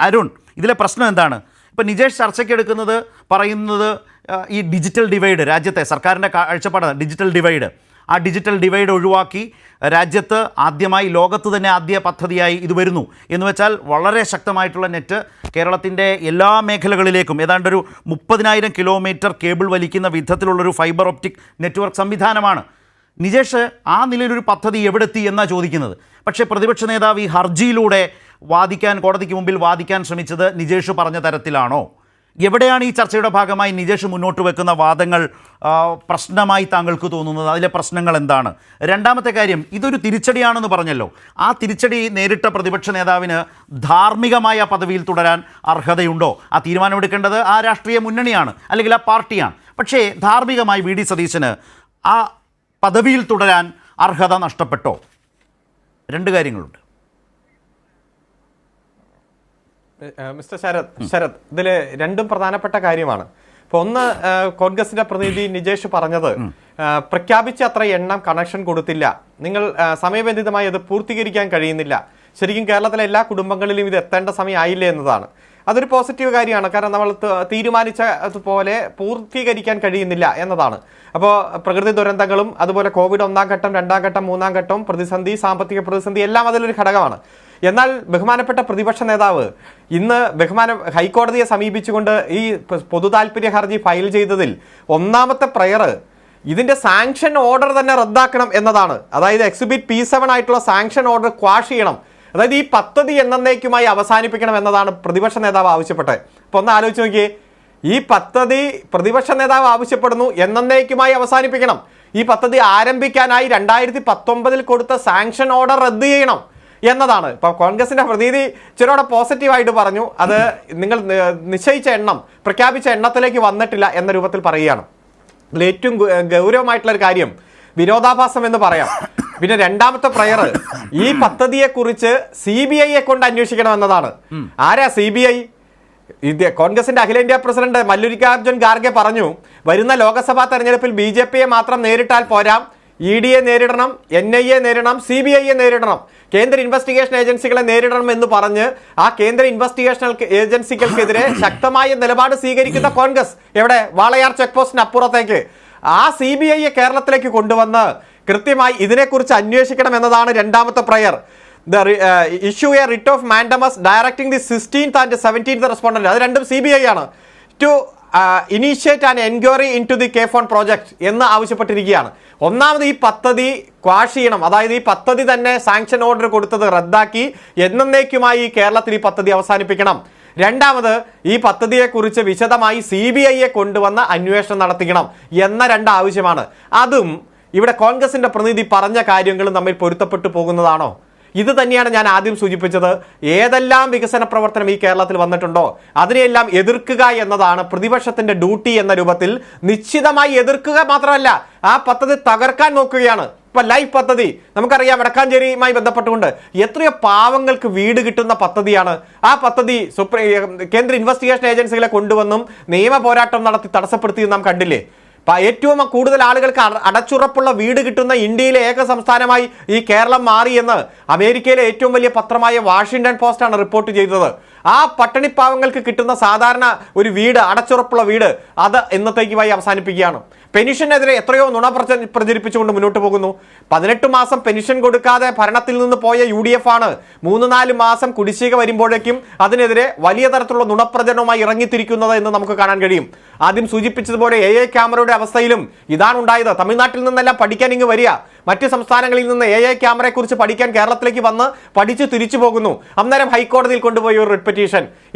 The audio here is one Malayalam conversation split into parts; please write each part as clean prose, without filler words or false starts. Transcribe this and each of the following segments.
അരുൺ, ഇതിലെ പ്രശ്നം എന്താണ്? ഇപ്പം നിജേഷ് ചർച്ചയ്ക്കെടുക്കുന്നത് പറയുന്നത് ഈ ഡിജിറ്റൽ ഡിവൈഡ്, രാജ്യത്തെ സർക്കാരിൻ്റെ കാഴ്ചപ്പാട് ഡിജിറ്റൽ ഡിവൈഡ്, ആ ഡിജിറ്റൽ ഡിവൈഡ് ഒഴിവാക്കി രാജ്യത്ത് ആദ്യമായി, ലോകത്ത് തന്നെ ആദ്യ പദ്ധതിയായി ഇത് വരുന്നു എന്ന് വെച്ചാൽ വളരെ ശക്തമായിട്ടുള്ള നെറ്റ് കേരളത്തിൻ്റെ എല്ലാ മേഖലകളിലേക്കും ഏതാണ്ടൊരു 30,000 കിലോമീറ്റർ കേബിൾ വലിക്കുന്ന വിധത്തിലുള്ളൊരു ഫൈബർ ഒപ്റ്റിക് നെറ്റ്വർക്ക് സംവിധാനമാണ്. നിജേഷ്, ആ നിലയിലൊരു പദ്ധതി എവിടെത്തി എന്നാണ് ചോദിക്കുന്നത്. പക്ഷേ പ്രതിപക്ഷ നേതാവ് ഈ ഹർജിയിലൂടെ വാദിക്കാൻ, കോടതിക്ക് മുമ്പിൽ വാദിക്കാൻ ശ്രമിച്ചത് നിജേഷ് പറഞ്ഞ തരത്തിലാണോ? എവിടെയാണ് ഈ ചർച്ചയുടെ ഭാഗമായി നിജേഷ് മുന്നോട്ട് വെക്കുന്ന വാദങ്ങൾ പ്രശ്നമായി താങ്കൾക്ക് തോന്നുന്നത്? അതിലെ പ്രശ്നങ്ങൾ എന്താണ്? രണ്ടാമത്തെ കാര്യം, ഇതൊരു തിരിച്ചടിയാണെന്ന് പറഞ്ഞല്ലോ. ആ തിരിച്ചടി നേരിട്ട പ്രതിപക്ഷ നേതാവിന് ധാർമ്മികമായ പദവിയിൽ തുടരാൻ അർഹതയുണ്ടോ? ആ തീരുമാനമെടുക്കേണ്ടത് ആ രാഷ്ട്രീയ മുന്നണിയാണ്, അല്ലെങ്കിൽ ആ പാർട്ടിയാണ്. പക്ഷേ ധാർമ്മികമായി വി ഡി സതീശന് ആ പദവിയിൽ തുടരാൻ അർഹത നഷ്ടപ്പെട്ടോ? രണ്ട് കാര്യങ്ങളുണ്ട്. മിസ്റ്റർ ശരത്, ഇതിൽ രണ്ടും പ്രധാനപ്പെട്ട കാര്യമാണ്. ഇപ്പോൾ ഒന്ന്, കോൺഗ്രസിന്റെ പ്രതിനിധി നിജേഷ് പറഞ്ഞത് പ്രഖ്യാപിച്ച അത്ര എണ്ണം കണക്ഷൻ കൊടുത്തില്ല, നിങ്ങൾ സമയബന്ധിതമായി അത് പൂർത്തീകരിക്കാൻ കഴിയുന്നില്ല, ശരിക്കും കേരളത്തിലെ എല്ലാ കുടുംബങ്ങളിലും ഇത് എത്തേണ്ട സമയം ആയില്ലേ എന്നതാണ്. അതൊരു പോസിറ്റീവ് കാര്യമാണ്. കാരണം നമ്മൾ തീരുമാനിച്ചതുപോലെ പൂർത്തീകരിക്കാൻ കഴിയുന്നില്ല എന്നതാണ്. അപ്പോൾ പ്രകൃതി ദുരന്തങ്ങളും അതുപോലെ കോവിഡ് 1ാം ഘട്ടം, 2ാം ഘട്ടം, 3ാം ഘട്ടം, പ്രതിസന്ധി, സാമ്പത്തിക പ്രതിസന്ധി എല്ലാം അതിലൊരു ഘടകമാണ്. എന്നാൽ ബഹുമാനപ്പെട്ട പ്രതിപക്ഷ നേതാവ് ഇന്ന് ഹൈക്കോടതിയെ സമീപിച്ചുകൊണ്ട് ഈ പൊതു താല്പര്യ ഹർജി ഫയൽ ചെയ്തതിൽ ഒന്നാമത്തെ പ്രയർ ഇതിന്റെ സാങ്ഷൻ ഓർഡർ തന്നെ റദ്ദാക്കണം എന്നതാണ്. അതായത് എക്സിബിറ്റ് P7 ആയിട്ടുള്ള സാങ്ഷൻ ഓർഡർ ക്വാഷ് ചെയ്യണം. അതായത് ഈ പദ്ധതി എന്നേക്കുമായി അവസാനിപ്പിക്കണം എന്നതാണ് പ്രതിപക്ഷ നേതാവ് ആവശ്യപ്പെട്ടത്. അപ്പോൾ ഒന്ന് ആലോചിച്ച് നോക്കിയേ, ഈ പദ്ധതി പ്രതിപക്ഷ നേതാവ് ആവശ്യപ്പെടുന്നു എന്നേക്കുമായി അവസാനിപ്പിക്കണം. ഈ പദ്ധതി ആരംഭിക്കാനായി 2019 കൊടുത്ത സാങ്ഷൻ ഓർഡർ റദ്ദ് ചെയ്യണം എന്നതാണ്. ഇപ്പൊ കോൺഗ്രസിന്റെ പ്രതിനിധി ചിലരോടെ പോസിറ്റീവായിട്ട് പറഞ്ഞു, അത് നിങ്ങൾ നിശ്ചയിച്ച എണ്ണം, പ്രഖ്യാപിച്ച എണ്ണത്തിലേക്ക് വന്നിട്ടില്ല എന്ന രൂപത്തിൽ പറയുകയാണ്. അതിൽ ഏറ്റവും ഗൗരവമായിട്ടുള്ള ഒരു കാര്യം വിരോധാഭാസം എന്ന് പറയാം. പിന്നെ രണ്ടാമത്തെ പ്രയർ, ഈ പദ്ധതിയെക്കുറിച്ച് CBIയെ കൊണ്ട് അന്വേഷിക്കണം എന്നതാണ്. ആരാ CBI? കോൺഗ്രസിന്റെ അഖിലേന്ത്യാ പ്രസിഡന്റ് മല്ലികാർജുൻ ഖാർഗെ പറഞ്ഞു, വരുന്ന ലോക്സഭാ തെരഞ്ഞെടുപ്പിൽ BJPയെ മാത്രം നേരിട്ടാൽ പോരാ, EDയെ നേരിടണം, NIA നേരിടണം, CBIയെ നേരിടണം, കേന്ദ്ര ഇൻവെസ്റ്റിഗേഷൻ ഏജൻസികളെ നേരിടണം എന്ന് പറഞ്ഞ് ആ കേന്ദ്ര ഇൻവെസ്റ്റിഗേഷൻ ഏജൻസികൾക്കെതിരെ ശക്തമായ നിലപാട് സ്വീകരിക്കുന്ന കോൺഗ്രസ് എവിടെ? വാളയാർ ചെക്ക് പോസ്റ്റിന് അപ്പുറത്തേക്ക് ആ CBIയെ കേരളത്തിലേക്ക് കൊണ്ടുവന്ന് കൃത്യമായി ഇതിനെക്കുറിച്ച് അന്വേഷിക്കണം എന്നതാണ് രണ്ടാമത്തെ prayer. Issue a writ of mandamus directing the 16th and 17th respondent, അത് രണ്ടും CBI ആണ്. To initiate and enquiry into the K-Phone project എന്ന് ആവശ്യപ്പെട്ടിരിക്കുകയാണ്. ഒന്നാമത് ഈ പദ്ധതി ക്വാഷ് ചെയ്യണം, അതായത് ഈ പദ്ധതി തന്നെ സാങ്ഷൻ ഓർഡർ കൊടുത്തത് റദ്ദാക്കി എന്നേക്കുമായി കേരളത്തിൽ ഈ പദ്ധതി അവസാനിപ്പിക്കണം. രണ്ടാമത് ഈ പദ്ധതിയെക്കുറിച്ച് വിശദമായി CBIയെ കൊണ്ടുവന്ന അന്വേഷണം നടത്തിക്കണം എന്ന രണ്ട് ആവശ്യമാണ്. അതും ഇവിടെ കോൺഗ്രസിന്റെ പ്രതിനിധി പറഞ്ഞ കാര്യങ്ങളും തമ്മിൽ പൊരുത്തപ്പെട്ടു പോകുന്നതാണോ? ഇത് തന്നെയാണ് ഞാൻ ആദ്യം സൂചിപ്പിച്ചത്. ഏതെല്ലാം വികസന പ്രവർത്തനം ഈ കേരളത്തിൽ വന്നിട്ടുണ്ടോ അതിനെയെല്ലാം എതിർക്കുക എന്നതാണ് പ്രതിപക്ഷത്തിന്റെ ഡ്യൂട്ടി എന്ന രൂപത്തിൽ നിശ്ചിതമായി എതിർക്കുക മാത്രമല്ല, ആ പദ്ധതി തകർക്കാൻ നോക്കുകയാണ്. ഇപ്പൊ ലൈഫ് പദ്ധതി നമുക്കറിയാം, വടക്കാഞ്ചേരിയുമായി ബന്ധപ്പെട്ടുകൊണ്ട് എത്രയോ പാവങ്ങൾക്ക് വീട് കിട്ടുന്ന പദ്ധതിയാണ്. ആ പദ്ധതി കേന്ദ്ര ഇൻവെസ്റ്റിഗേഷൻ ഏജൻസികളെ കൊണ്ടുവന്നും നിയമ പോരാട്ടം നടത്തി തടസ്സപ്പെടുത്തിയും നാം കണ്ടില്ലേ. ഏറ്റവും കൂടുതൽ ആളുകൾക്ക് അടച്ചുറപ്പുള്ള വീട് കിട്ടുന്ന ഇന്ത്യയിലെ ഏക സംസ്ഥാനമായി ഈ കേരളം മാറിയെന്ന് അമേരിക്കയിലെ ഏറ്റവും വലിയ പത്രമായ വാഷിംഗ്ടൺ പോസ്റ്റാണ് റിപ്പോർട്ട് ചെയ്തത്. ആ പട്ടിണിപ്പാവങ്ങൾക്ക് കിട്ടുന്ന സാധാരണ ഒരു വീട്, അടച്ചുറപ്പുള്ള വീട്, അത് എന്നത്തേക്കുമായി അവസാനിപ്പിക്കുകയാണ്. പെൻഷനെതിരെ എത്രയോ നുണ പ്രചരിപ്പിച്ചുകൊണ്ട് മുന്നോട്ട് പോകുന്നു. 18 മാസം പെൻഷൻ കൊടുക്കാതെ ഭരണത്തിൽ നിന്ന് പോയ UDF ആണ് 3-4 മാസം കുടിശ്ശിക വരുമ്പോഴേക്കും അതിനെതിരെ വലിയ തരത്തിലുള്ള നുണപ്രചരണവുമായി ഇറങ്ങിത്തിരിക്കുന്നത് എന്ന് നമുക്ക് കാണാൻ കഴിയും. ആദ്യം സൂചിപ്പിച്ചതുപോലെ AI ക്യാമറയുടെ അവസ്ഥയിലും ഇതാണ് ഉണ്ടായത്. തമിഴ്നാട്ടിൽ നിന്നെല്ലാം പഠിക്കാൻ ഇങ്ങ് വരിക, മറ്റ് സംസ്ഥാനങ്ങളിൽ നിന്ന് AI ക്യാമറയെ കുറിച്ച് പഠിക്കാൻ കേരളത്തിലേക്ക് വന്ന് പഠിച്ച് തിരിച്ചു പോകുന്നു. അന്നേരം ഹൈക്കോടതിയിൽ കൊണ്ടുപോയി ഒരു റിട്ട് പെറ്റീഷൻ.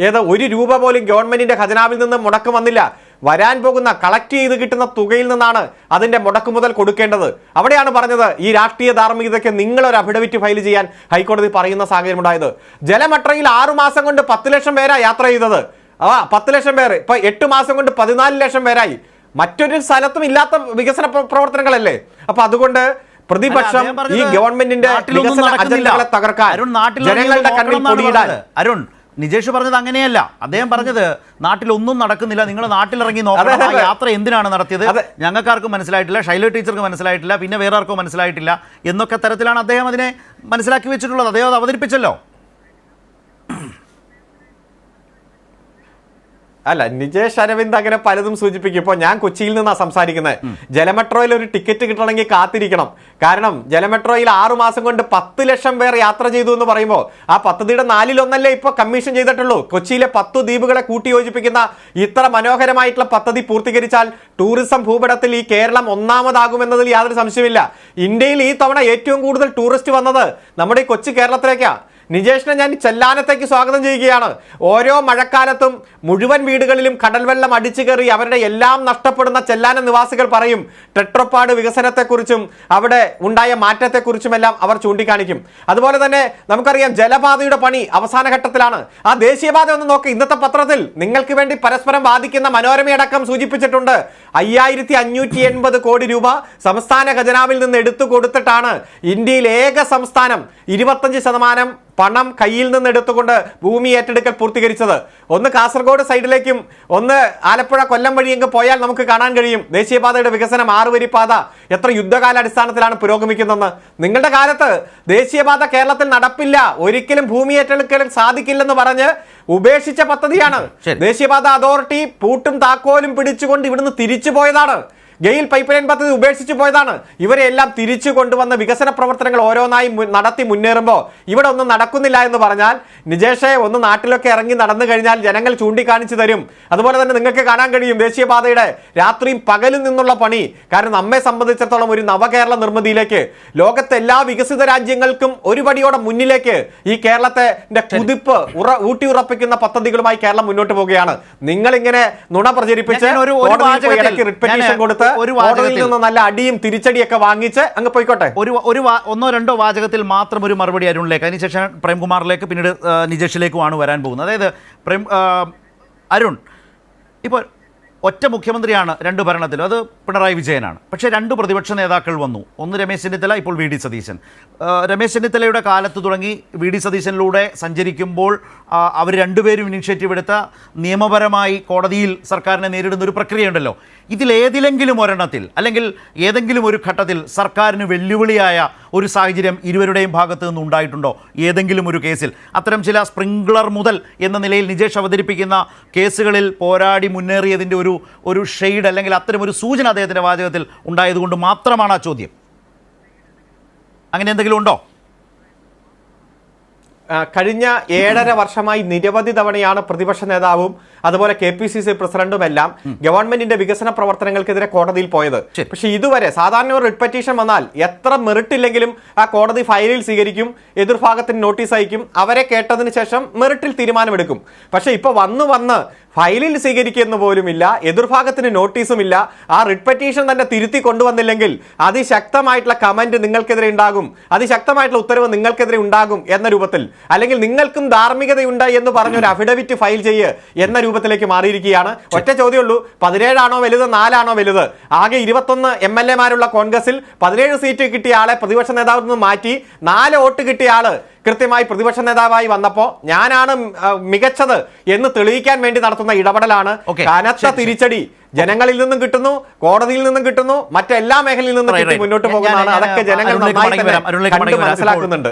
ഒരു രൂപ പോലും ഗവൺമെന്റിന്റെ ഖജനാവിൽ നിന്ന് മുടക്ക് വന്നില്ല. വരാൻ പോകുന്ന കളക്ട് ചെയ്ത് കിട്ടുന്ന തുകയിൽ നിന്നാണ് അതിന്റെ മുടക്കുമുതൽ കൊടുക്കേണ്ടത്. അവിടെയാണ് പറഞ്ഞത് ഈ രാഷ്ട്രീയ ധാർമ്മികതയ്ക്ക് നിങ്ങളൊരു അഫിഡവിറ്റ് ഫയൽ ചെയ്യാൻ ഹൈക്കോടതി പറയുന്ന സാഹചര്യം ഉണ്ടായത്. ജലമട്രയിൽ 6 മാസം കൊണ്ട് 10 ലക്ഷം പേരാ യാത്ര ചെയ്തത്. 10 ലക്ഷം പേർ ഇപ്പൊ 8 മാസം കൊണ്ട് 14 ലക്ഷം പേരായി. മറ്റൊരു സ്ഥലത്തും ഇല്ലാത്ത വികസന പ്രവർത്തനങ്ങളല്ലേ. അപ്പൊ അതുകൊണ്ട് പ്രതിപക്ഷം ഈ ഗവൺമെന്റിന്റെ വികസന അജണ്ടകളെ തകർക്കാൻ, ജനങ്ങളുടെ കണ്ണിൽ പൊടിയിടാൻ. അരുൺ, നിജേഷ് പറഞ്ഞത് അങ്ങനെയല്ല. അദ്ദേഹം പറഞ്ഞത് നാട്ടിലൊന്നും നടക്കുന്നില്ല, നിങ്ങൾ നാട്ടിലിറങ്ങി നോക്കണം. ആ യാത്ര എന്തിനാണ് നടത്തിയത് ഞങ്ങൾക്കാർക്കും മനസ്സിലായിട്ടില്ല, ഷൈല ടീച്ചർക്ക് മനസ്സിലായിട്ടില്ല, പിന്നെ വേറെ ആർക്കും മനസ്സിലായിട്ടില്ല എന്നൊക്കെ തരത്തിലാണ് അദ്ദേഹം അതിനെ മനസ്സിലാക്കി വെച്ചിട്ടുള്ളത്. അദ്ദേഹം അത് അവതരിപ്പിച്ചല്ലോ. അല്ല, നിജേഷ് അരവിന്ദ് അങ്ങനെ പലതും സൂചിപ്പിക്കും. ഇപ്പോൾ ഞാൻ കൊച്ചിയിൽ നിന്നാണ് സംസാരിക്കുന്നത്. ജലമെട്രോയിൽ ഒരു ടിക്കറ്റ് കിട്ടണമെങ്കിൽ കാത്തിരിക്കണം. കാരണം ജലമെട്രോയിൽ 6 മാസം കൊണ്ട് 10 ലക്ഷം പേർ യാത്ര ചെയ്തു എന്ന് പറയുമ്പോൾ ആ പദ്ധതിയുടെ 4/1 ഇപ്പോൾ കമ്മീഷൻ ചെയ്തിട്ടുള്ളൂ. കൊച്ചിയിലെ 10 ദ്വീപുകളെ കൂട്ടിയോജിപ്പിക്കുന്ന ഇത്ര മനോഹരമായിട്ടുള്ള പദ്ധതി പൂർത്തീകരിച്ചാൽ ടൂറിസം ഭൂപടത്തിൽ ഈ കേരളം ഒന്നാമതാകുമെന്നതിൽ യാതൊരു സംശയമില്ല. ഇന്ത്യയിൽ ഈ തവണ ഏറ്റവും കൂടുതൽ ടൂറിസ്റ്റ് വന്നത് നമ്മുടെ ഈ കൊച്ചു കേരളത്തിലേക്കാണ്. നിജേഷിനെ ഞാൻ ചെല്ലാനത്തേക്ക് സ്വാഗതം ചെയ്യുകയാണ്. ഓരോ മഴക്കാലത്തും മുഴുവൻ വീടുകളിലും കടൽ വെള്ളം അടിച്ചു കയറി അവരുടെ എല്ലാം നഷ്ടപ്പെടുന്ന ചെല്ലാന നിവാസികൾ പറയും ടെട്രോപ്പാഡ് വികസനത്തെക്കുറിച്ചും അവിടെ ഉണ്ടായ മാറ്റത്തെക്കുറിച്ചുമെല്ലാം അവർ ചൂണ്ടിക്കാണിക്കും. അതുപോലെ തന്നെ നമുക്കറിയാം ജലപാതയുടെ പണി അവസാന ഘട്ടത്തിലാണ്. ആ ദേശീയപാത ഒന്ന് നോക്ക്. ഇന്നത്തെ പത്രത്തിൽ നിങ്ങൾക്ക് വേണ്ടി പരസ്പരം ബാധിക്കുന്ന മനോരമയടക്കം സൂചിപ്പിച്ചിട്ടുണ്ട്. 5580 കോടി രൂപ സംസ്ഥാന ഖജനാവിൽ നിന്ന് എടുത്തു കൊടുത്തിട്ടാണ് ഇന്ത്യയിൽ ഏക സംസ്ഥാനം 25% പണം കയ്യിൽ നിന്ന് എടുത്തുകൊണ്ട് ഭൂമി ഏറ്റെടുക്കൽ പൂർത്തീകരിച്ചത്. ഒന്ന് കാസർഗോഡ് സൈഡിലേക്കും ഒന്ന് ആലപ്പുഴ കൊല്ലം വഴിയെങ്കിൽ പോയാൽ നമുക്ക് കാണാൻ കഴിയും ദേശീയപാതയുടെ വികസനം 6 വരി പാത എത്ര യുദ്ധകാലാടിസ്ഥാനത്തിലാണ് പുരോഗമിക്കുന്നതെന്ന്. നിങ്ങളുടെ കാലത്ത് ദേശീയപാത കേരളത്തിൽ നടപ്പില്ല, ഒരിക്കലും ഭൂമി ഏറ്റെടുക്കൽ സാധിക്കില്ലെന്ന് പറഞ്ഞ് ഉപേക്ഷിച്ച പദ്ധതിയാണ്. ദേശീയപാത അതോറിറ്റി പൂട്ടും താക്കോലും പിടിച്ചുകൊണ്ട് ഇവിടുന്ന് തിരിച്ചു പോയതാണ്. ഗെയിൽ പൈപ്പ് ലൈൻ പദ്ധതി ഉപേക്ഷിച്ചു പോയതാണ്. ഇവരെല്ലാം തിരിച്ചു കൊണ്ടുവന്ന വികസന പ്രവർത്തനങ്ങൾ ഓരോന്നായി നടത്തി മുന്നേറുമ്പോൾ ഇവിടെ ഒന്നും നടക്കുന്നില്ല എന്ന് പറഞ്ഞാൽ നിജേഷെ ഒന്ന് നാട്ടിലൊക്കെ ഇറങ്ങി നടന്നു കഴിഞ്ഞാൽ ജനങ്ങൾ ചൂണ്ടിക്കാണിച്ചു തരും. അതുപോലെ തന്നെ നിങ്ങൾക്ക് കാണാൻ കഴിയും ദേശീയപാതയുടെ രാത്രിയും പകലും നിന്നുള്ള പണി. കാരണം നമ്മെ സംബന്ധിച്ചിടത്തോളം ഒരു നവകേരള നിർമ്മിതിയിലേക്ക് ലോകത്തെ എല്ലാ വികസിത രാജ്യങ്ങൾക്കും ഒരു പടിയോടെ മുന്നിലേക്ക് ഈ കേരളത്തെ കുതിപ്പ് ഊട്ടി ഉറപ്പിക്കുന്ന പദ്ധതികളുമായി കേരളം മുന്നോട്ട് പോവുകയാണ്. നിങ്ങൾ ഇങ്ങനെ നുണ പ്രചരിപ്പിച്ച് റിപ്പറ്റീഷൻ കൊടുത്ത് നല്ല അടിയും തിരിച്ചടിയൊക്കെ വാങ്ങിച്ച് അങ്ങ് പോയിക്കോട്ടെ. ഒന്നോ രണ്ടോ വാചകത്തിൽ മാത്രം ഒരു മറുപടി അരുണിലേക്ക്, അതിനുശേഷം പ്രേംകുമാറിലേക്ക്, പിന്നീട് നിജേഷിലേക്കുമാണ് വരാൻ പോകുന്നത്. അതായത് അരുൺ, ഇപ്പോൾ ഒറ്റ മുഖ്യമന്ത്രിയാണ് 2 ഭരണത്തിലും, അത് പിണറായി വിജയനാണ്. പക്ഷേ 2 പ്രതിപക്ഷ നേതാക്കൾ വന്നു. ഒന്ന് രമേശ് ചെന്നിത്തല, ഇപ്പോൾ വി ഡി സതീശൻ. രമേശ് ചെന്നിത്തലയുടെ കാലത്ത് തുടങ്ങി വി ഡി സതീശനിലൂടെ സഞ്ചരിക്കുമ്പോൾ അവർ രണ്ടുപേരും ഇനിഷ്യേറ്റീവ് എടുത്ത നിയമപരമായി കോടതിയിൽ സർക്കാരിനെ നേരിടുന്ന ഒരു പ്രക്രിയയുണ്ടല്ലോ. ഇതിലേതിലെങ്കിലും ഒരെണ്ണത്തിൽ അല്ലെങ്കിൽ ഏതെങ്കിലും ഒരു ഘട്ടത്തിൽ സർക്കാരിന് വെല്ലുവിളിയായ ഒരു സാഹചര്യം ഇരുവരുടെയും ഭാഗത്തു നിന്ന് ഉണ്ടായിട്ടുണ്ടോ? ഏതെങ്കിലും ഒരു കേസിൽ അത്തരം ചില സ്പ്രിംഗ്ലർ മുതൽ എന്ന നിലയിൽ നിജേഷ് അവതരിപ്പിക്കുന്ന കേസുകളിൽ പോരാടി മുന്നേറിയതിൻ്റെ ഒരു ഷെയ്ഡ് അല്ലെങ്കിൽ അത്തരം ഒരു സൂചന അദ്ദേഹത്തിൻ്റെ വാചകത്തിൽ ഉണ്ടായതുകൊണ്ട് മാത്രമാണ് ആ ചോദ്യം. അങ്ങനെ എന്തെങ്കിലും ഉണ്ടോ? കഴിഞ്ഞ 7.5 വർഷമായി നിരവധി തവണയാണ് പ്രതിപക്ഷ നേതാവും അതുപോലെ KPCC പ്രസിഡന്റുമെല്ലാം ഗവൺമെന്റിന്റെ വികസന പ്രവർത്തനങ്ങൾക്കെതിരെ കോടതിയിൽ പോയത്. പക്ഷെ ഇതുവരെ സാധാരണ ഒരു റിട്ട് പെറ്റീഷൻ വന്നാൽ എത്ര മെറിറ്റ് ഇല്ലെങ്കിലും ആ കോടതി ഫയലിൽ സ്വീകരിക്കും, എതിർഭാഗത്തിന് നോട്ടീസ് അയക്കും, അവരെ കേട്ടതിന് ശേഷം മെറിറ്റിൽ തീരുമാനമെടുക്കും. പക്ഷെ ഇപ്പൊ വന്ന് ഫയലിൽ സ്വീകരിക്കുന്ന പോലുമില്ല, എതിർഭാഗത്തിന് നോട്ടീസുമില്ല. ആ റിട്ട് പെറ്റീഷൻ തന്നെ തിരുത്തി കൊണ്ടുവന്നില്ലെങ്കിൽ അതിശക്തമായിട്ടുള്ള കമന്റ് നിങ്ങൾക്കെതിരെ ഉണ്ടാകും, അതിശക്തമായിട്ടുള്ള ഉത്തരവ് നിങ്ങൾക്കെതിരെ ഉണ്ടാകും എന്ന രൂപത്തിൽ, അല്ലെങ്കിൽ നിങ്ങൾക്കും ധാർമ്മികതയുണ്ട് എന്ന് പറഞ്ഞൊരു അഫിഡവിറ്റ് ഫയൽ ചെയ്യ് എന്ന രൂപത്തിലേക്ക് മാറിയിരിക്കുകയാണ്. ഒറ്റ ചോദ്യമുള്ളൂ, 17 ആണോ വലുത് 4 ആണോ വലുത്? ആകെ 21 MLA-മാരുള്ള കോൺഗ്രസിൽ 17 സീറ്റ് കിട്ടിയ ആളെ പ്രതിപക്ഷ നേതാവിൽ നിന്ന് മാറ്റി 4 വോട്ട് കിട്ടിയ ആള് കൃത്യമായി പ്രതിപക്ഷ നേതാവായി വന്നപ്പോൾ ഞാനാണ് മികച്ചത് എന്ന് തെളിയിക്കാൻ വേണ്ടി നടത്തുന്ന ഇടപെടലാണ്. കനത്ത തിരിച്ചടി ജനങ്ങളിൽ നിന്നും കിട്ടുന്നു, കോടതിയിൽ നിന്നും കിട്ടുന്നു, മറ്റെല്ലാ മേഖലയിൽ നിന്നും കിട്ടി മുന്നോട്ട് പോകുന്നതാണ്. അതൊക്കെ ജനങ്ങൾ നന്നായി മനസ്സിലാക്കുന്നുണ്ട്.